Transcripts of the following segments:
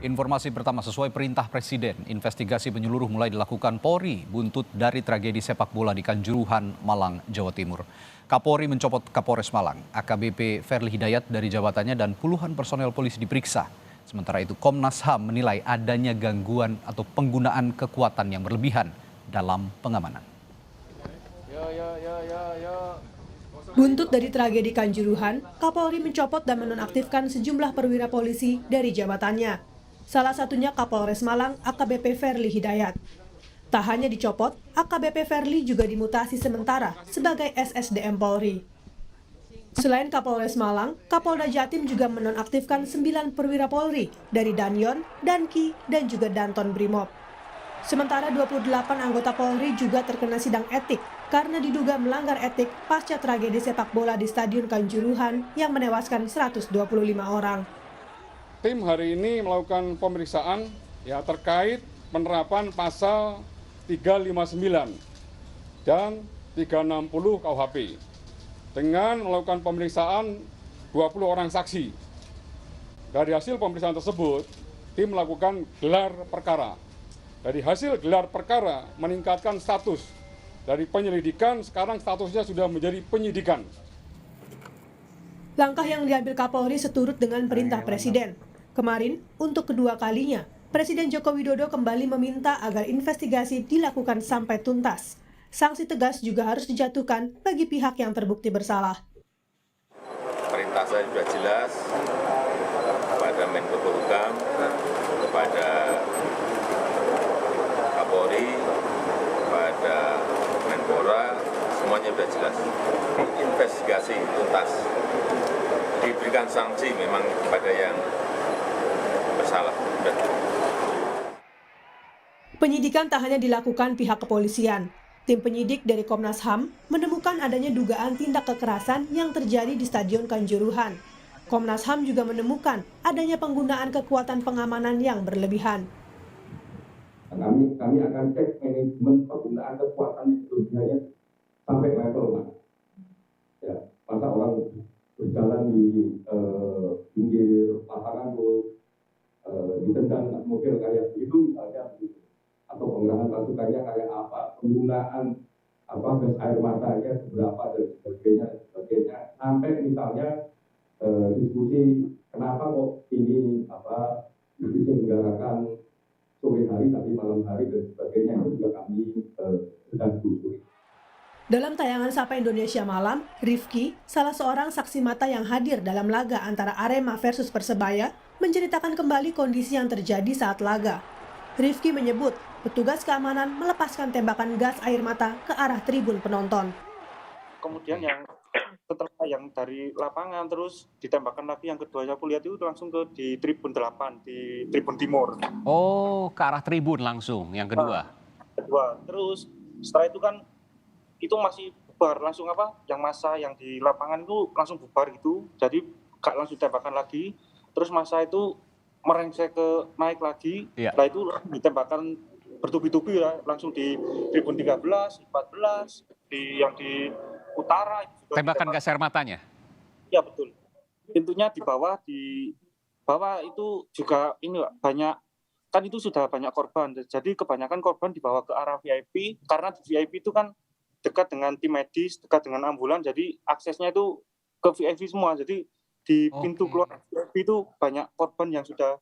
Informasi pertama, sesuai perintah Presiden, investigasi menyeluruh mulai dilakukan Polri buntut dari tragedi sepak bola di Kanjuruhan, Malang, Jawa Timur. Kapolri mencopot Kapolres Malang, AKBP Ferly Hidayat dari jabatannya dan puluhan personel polisi diperiksa. Sementara itu Komnas HAM menilai adanya gangguan atau penggunaan kekuatan yang berlebihan dalam pengamanan. Buntut dari tragedi Kanjuruhan, Kapolri mencopot dan menonaktifkan sejumlah perwira polisi dari jabatannya. Salah satunya Kapolres Malang AKBP Ferly Hidayat. Tak hanya dicopot, AKBP Ferly juga dimutasi sementara sebagai SSDM Polri. Selain Kapolres Malang, Kapolda Jatim juga menonaktifkan 9 perwira Polri dari Danyon, Danki, dan juga Danton Brimob. Sementara 28 anggota Polri juga terkena sidang etik karena diduga melanggar etik pasca tragedi sepak bola di Stadion Kanjuruhan yang menewaskan 125 orang. Tim hari ini melakukan pemeriksaan terkait penerapan pasal 359 dan 360 KUHP dengan melakukan pemeriksaan 20 orang saksi. Dari hasil pemeriksaan tersebut, tim melakukan gelar perkara. Dari hasil gelar perkara meningkatkan status dari penyelidikan, sekarang statusnya sudah menjadi penyidikan. Langkah yang diambil Kapolri seturut dengan perintah Presiden. Kemarin, untuk kedua kalinya, Presiden Joko Widodo kembali meminta agar investigasi dilakukan sampai tuntas. Sanksi tegas juga harus dijatuhkan bagi pihak yang terbukti bersalah. Perintah saya sudah jelas kepada Menko Polhukam, kepada Kapolri, kepada Menpora, semuanya sudah jelas. Investigasi tuntas, diberikan sanksi memang kepada yang bersalah. Penyidikan tak hanya dilakukan pihak kepolisian. Tim penyidik dari Komnas HAM menemukan adanya dugaan tindak kekerasan yang terjadi di Stadion Kanjuruhan. Komnas HAM juga menemukan adanya penggunaan kekuatan pengamanan yang berlebihan. Kami akan cek manajemen penggunaan kekuatan itu sebenarnya sampai level mana. Ya, masa orang berjalan di pinggir lapangan ditendang mobil kayak itu misalnya, atau pengerahan pasukannya kayak apa, penggunaan gas air matanya seberapa dan sebagainya, sampai misalnya diskusi kenapa kok ini diselenggarakan sore hari tapi malam hari dan sebagainya, itu juga kami sedang telusuri. Dalam tayangan Sapa Indonesia Malam, Rifki, salah seorang saksi mata yang hadir dalam laga antara Arema versus Persebaya, menceritakan kembali kondisi yang terjadi saat laga. Rifki menyebut petugas keamanan melepaskan tembakan gas air mata ke arah tribun penonton. Kemudian setelah yang dari lapangan terus ditembakkan lagi, yang kedua aku lihat itu langsung di tribun 8, di tribun timur. Oh, ke arah tribun langsung yang kedua. Terus setelah itu kan itu masih bubar langsung yang masa yang di lapangan itu langsung bubar gitu. Jadi gak langsung tembakan lagi. Terus masa itu merengsek ke naik lagi. Setelah itu ditembakkan bertubi-tubi langsung di tribun 13, 14, yang di utara. Tembakan gas air matanya? Iya betul. Pintunya di bawah itu juga banyak, kan itu sudah banyak korban. Jadi kebanyakan korban dibawa ke arah VIP karena di VIP itu kan dekat dengan tim medis, dekat dengan ambulan, jadi aksesnya itu ke VIP semua. Jadi di pintu keluar VIP itu banyak korban yang sudah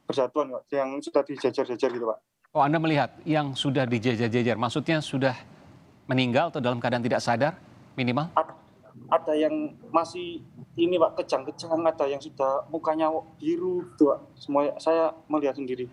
berjatuhan, Pak, yang sudah dijejer-jejer gitu, Pak. Oh, Anda melihat yang sudah dijejer-jejer, maksudnya sudah meninggal atau dalam keadaan tidak sadar minimal? Ada yang masih ini, Pak, kejang-kejang, ada yang sudah mukanya biru gitu, Pak. Semua saya melihat sendiri.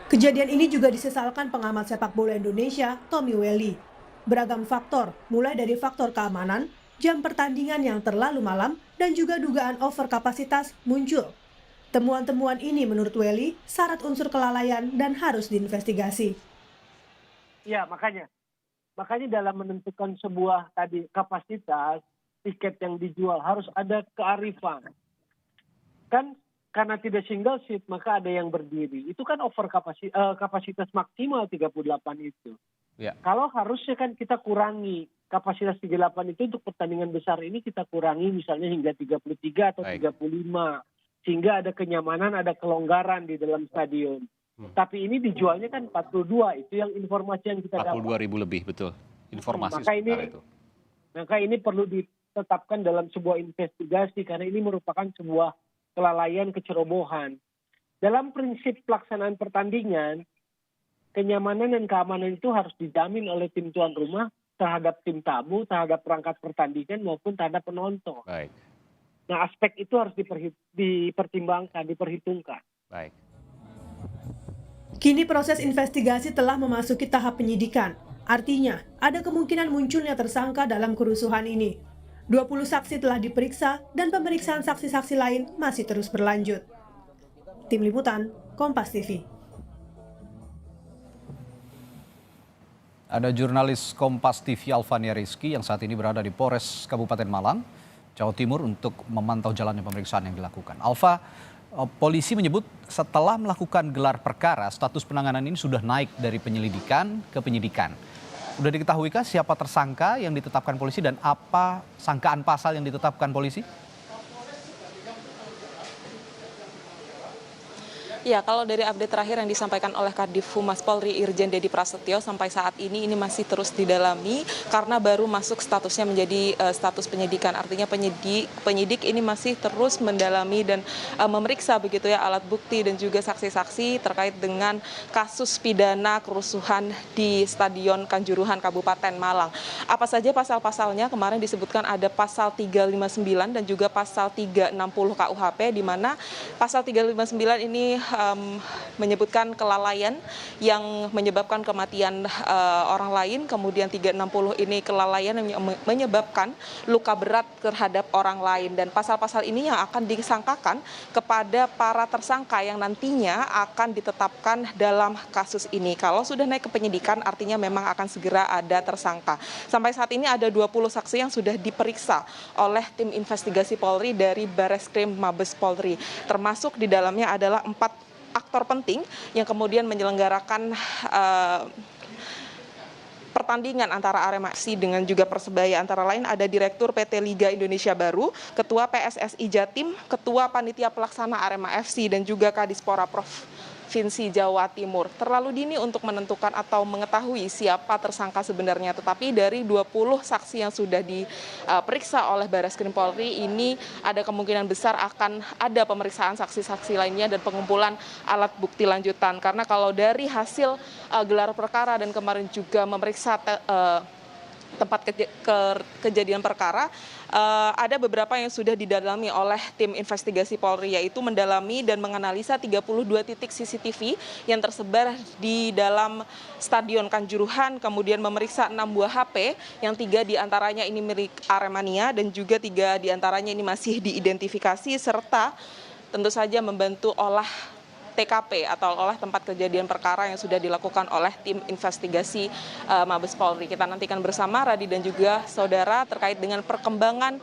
Kejadian ini juga disesalkan pengamat sepak bola Indonesia, Tommy Welly. Beragam faktor, mulai dari faktor keamanan, jam pertandingan yang terlalu malam, dan juga dugaan over kapasitas muncul. Temuan-temuan ini menurut Welly syarat unsur kelalaian dan harus diinvestigasi. Ya, makanya dalam menentukan sebuah kapasitas tiket yang dijual harus ada kearifan. Kan karena tidak single seat maka ada yang berdiri. Itu kan over kapasitas maksimal 38 itu. Ya. Kalau harusnya kan kita kurangi kapasitas 38 itu untuk pertandingan besar ini, kita kurangi misalnya hingga 33 atau 35. sehingga ada kenyamanan, ada kelonggaran di dalam stadion. Tapi ini dijualnya kan 42, itu yang informasi yang kita dapat. 42.000 lebih, betul. Informasi Maka sebentar ini- itu. Maka ini perlu ditetapkan dalam sebuah investigasi karena ini merupakan sebuah kelalaian, kecerobohan. Dalam prinsip pelaksanaan pertandingan, kenyamanan dan keamanan itu harus dijamin oleh tim tuan rumah terhadap tim tamu, terhadap perangkat pertandingan maupun terhadap penonton. Baik, Nah, aspek itu harus dipertimbangkan, diperhitungkan. baik. Kini proses investigasi telah memasuki tahap penyidikan. Artinya, ada kemungkinan munculnya tersangka dalam kerusuhan ini. 20 saksi telah diperiksa dan pemeriksaan saksi-saksi lain masih terus berlanjut. Tim Liputan, Kompas TV. Ada jurnalis Kompas TV Alfania Rizky yang saat ini berada di Polres Kabupaten Malang, Jawa Timur untuk memantau jalannya pemeriksaan yang dilakukan. Alfa, polisi menyebut setelah melakukan gelar perkara, status penanganan ini sudah naik dari penyelidikan ke penyidikan. Sudah diketahuikah siapa tersangka yang ditetapkan polisi dan apa sangkaan pasal yang ditetapkan polisi? Ya, kalau dari update terakhir yang disampaikan oleh Kadif Humas Polri Irjen Dedi Prasetyo sampai saat ini masih terus didalami karena baru masuk statusnya menjadi status penyidikan. Artinya penyidik ini masih terus mendalami dan memeriksa begitu ya alat bukti dan juga saksi-saksi terkait dengan kasus pidana kerusuhan di Stadion Kanjuruhan Kabupaten Malang. Apa saja pasal-pasalnya? Kemarin disebutkan ada pasal 359 dan juga pasal 360 KUHP di mana pasal 359 ini menyebutkan kelalaian yang menyebabkan kematian orang lain, kemudian 360 ini kelalaian yang menyebabkan luka berat terhadap orang lain, dan pasal-pasal ini yang akan disangkakan kepada para tersangka yang nantinya akan ditetapkan dalam kasus ini. Kalau sudah naik ke penyidikan artinya memang akan segera ada tersangka. Sampai saat ini ada 20 saksi yang sudah diperiksa oleh tim investigasi Polri dari Bareskrim Mabes Polri, termasuk di dalamnya adalah 4 aktor penting yang kemudian menyelenggarakan pertandingan antara Arema FC dengan juga Persebaya. Antara lain ada Direktur PT Liga Indonesia Baru, Ketua PSSI Jatim, Ketua Panitia Pelaksana Arema FC, dan juga Kadispora Provinsi Jawa Timur. Terlalu dini untuk menentukan atau mengetahui siapa tersangka sebenarnya, tetapi dari 20 saksi yang sudah diperiksa oleh Bareskrim Polri ini ada kemungkinan besar akan ada pemeriksaan saksi-saksi lainnya dan pengumpulan alat bukti lanjutan. Karena kalau dari hasil gelar perkara dan kemarin juga memeriksa tempat kejadian perkara, ada beberapa yang sudah didalami oleh tim investigasi Polri, yaitu mendalami dan menganalisa 32 titik CCTV yang tersebar di dalam Stadion Kanjuruhan, kemudian memeriksa 6 buah HP, yang 3 diantaranya ini milik Aremania dan juga 3 diantaranya ini masih diidentifikasi, serta tentu saja membantu olah TKP atau olah tempat kejadian perkara yang sudah dilakukan oleh tim investigasi Mabes Polri. Kita nantikan bersama Radi dan juga saudara terkait dengan perkembangan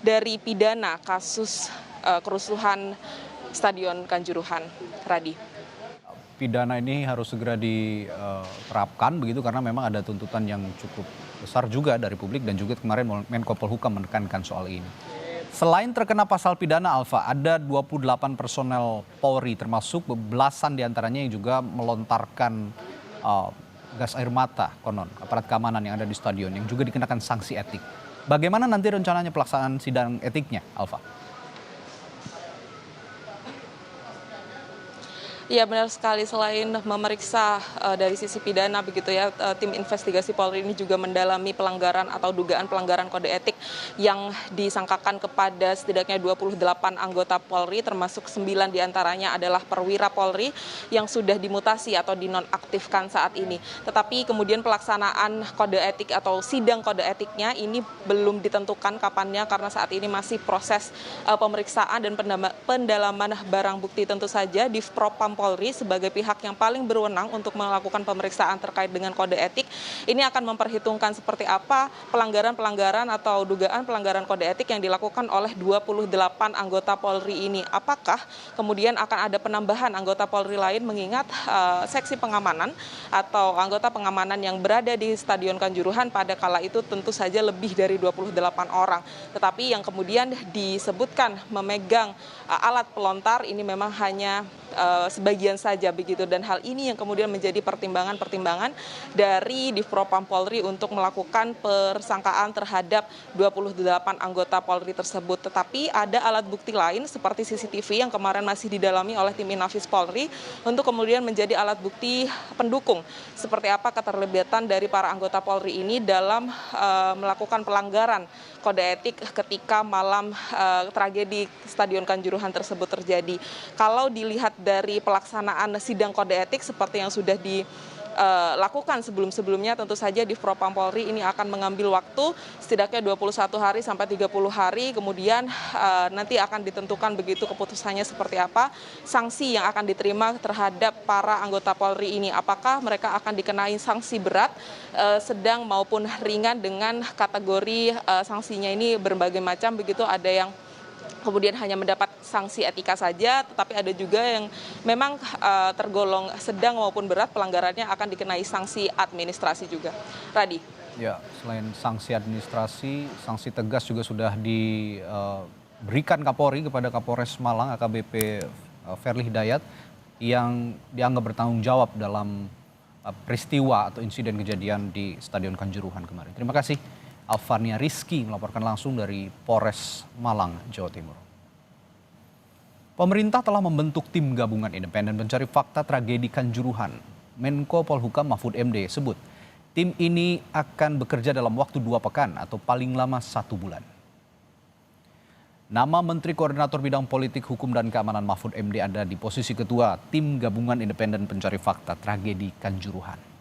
dari pidana kasus kerusuhan Stadion Kanjuruhan. Radi. Pidana ini harus segera diterapkan begitu karena memang ada tuntutan yang cukup besar juga dari publik dan juga kemarin Menko Polhukam menekankan soal ini. Selain terkena pasal pidana, Alfa, ada 28 personel Polri termasuk belasan diantaranya yang juga melontarkan gas air mata konon aparat keamanan yang ada di stadion yang juga dikenakan sanksi etik. Bagaimana nanti rencananya pelaksanaan sidang etiknya, Alfa? Ya, benar sekali. Selain memeriksa dari sisi pidana begitu ya, tim investigasi Polri ini juga mendalami pelanggaran atau dugaan pelanggaran kode etik yang disangkakan kepada setidaknya 28 anggota Polri, termasuk 9 diantaranya adalah perwira Polri yang sudah dimutasi atau dinonaktifkan saat ini. Tetapi kemudian pelaksanaan kode etik atau sidang kode etiknya ini belum ditentukan kapannya karena saat ini masih proses pemeriksaan dan pendalaman barang bukti. Tentu saja Divpropam Propam Polri sebagai pihak yang paling berwenang untuk melakukan pemeriksaan terkait dengan kode etik, ini akan memperhitungkan seperti apa pelanggaran-pelanggaran atau dugaan pelanggaran kode etik yang dilakukan oleh 28 anggota Polri ini. Apakah kemudian akan ada penambahan anggota Polri lain mengingat seksi pengamanan atau anggota pengamanan yang berada di Stadion Kanjuruhan pada kala itu tentu saja lebih dari 28 orang. Tetapi yang kemudian disebutkan memegang alat pelontar ini memang hanya sebagian saja begitu, dan hal ini yang kemudian menjadi pertimbangan dari Divpropam Polri untuk melakukan persangkaan terhadap 28 anggota Polri tersebut. Tetapi ada alat bukti lain seperti CCTV yang kemarin masih didalami oleh tim Inafis Polri untuk kemudian menjadi alat bukti pendukung seperti apa keterlibatan dari para anggota Polri ini dalam melakukan pelanggaran kode etik ketika malam tragedi Stadion Kanjuruhan tersebut terjadi. Kalau dilihat dari pelaksanaan sidang kode etik seperti yang sudah dilakukan sebelum-sebelumnya, tentu saja Divpropam Polri ini akan mengambil waktu setidaknya 21 hari sampai 30 hari, kemudian nanti akan ditentukan begitu keputusannya seperti apa, sanksi yang akan diterima terhadap para anggota Polri ini. Apakah mereka akan dikenai sanksi berat, sedang maupun ringan, dengan kategori sanksinya ini berbagai macam begitu. Ada yang kemudian hanya mendapat sanksi etika saja, tetapi ada juga yang memang tergolong sedang maupun berat pelanggarannya akan dikenai sanksi administrasi juga. Radi. Ya, selain sanksi administrasi, sanksi tegas juga sudah diberikan Kapolri kepada Kapolres Malang AKBP Ferly Hidayat yang dianggap bertanggung jawab dalam peristiwa atau insiden kejadian di Stadion Kanjuruhan kemarin. Terima kasih. Alvania Rizky melaporkan langsung dari Polres Malang, Jawa Timur. Pemerintah telah membentuk tim gabungan independen pencari fakta tragedi Kanjuruhan. Menko Polhukam Mahfud MD sebut tim ini akan bekerja dalam waktu 2 pekan atau paling lama 1 bulan. Nama Menteri Koordinator Bidang Politik, Hukum, dan Keamanan Mahfud MD ada di posisi ketua tim gabungan independen pencari fakta tragedi Kanjuruhan.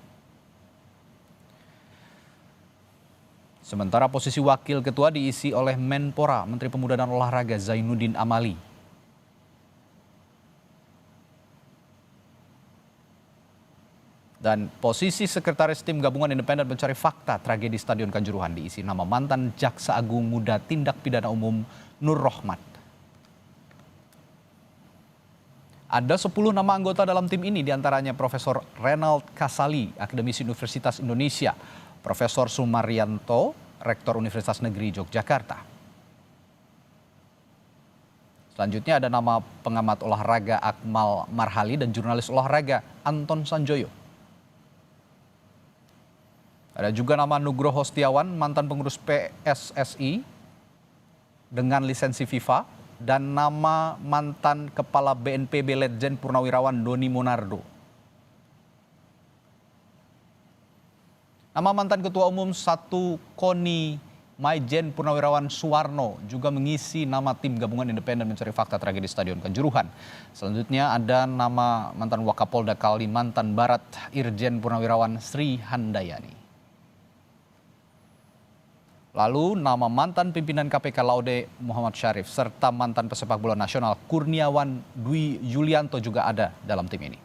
Sementara posisi wakil ketua diisi oleh Menpora, Menteri Pemuda dan Olahraga Zainuddin Amali. Dan posisi sekretaris tim gabungan independen pencari fakta tragedi Stadion Kanjuruhan diisi nama mantan Jaksa Agung Muda Tindak Pidana Umum Nur Rohmat. Ada 10 nama anggota dalam tim ini, diantaranya Profesor Renald Kasali, akademisi Universitas Indonesia, Profesor Sumaryanto, Rektor Universitas Negeri Yogyakarta. Selanjutnya ada nama pengamat olahraga Akmal Marhali dan jurnalis olahraga Anton Sanjoyo. Ada juga nama Nugroho Setiawan, mantan pengurus PSSI dengan lisensi FIFA, dan nama mantan Kepala BNPB Letjen Purnawirawan Doni Monardo. Nama mantan Ketua Umum 1 KONI Maijen Purnawirawan Suwarno juga mengisi nama tim gabungan independen mencari fakta tragedi Stadion Kanjuruhan. Selanjutnya ada nama mantan Wakapolda Kalimantan Barat Irjen Purnawirawan Sri Handayani. Lalu nama mantan pimpinan KPK Laude Muhammad Syarif serta mantan pesepak bola nasional Kurniawan Dwi Yulianto juga ada dalam tim ini.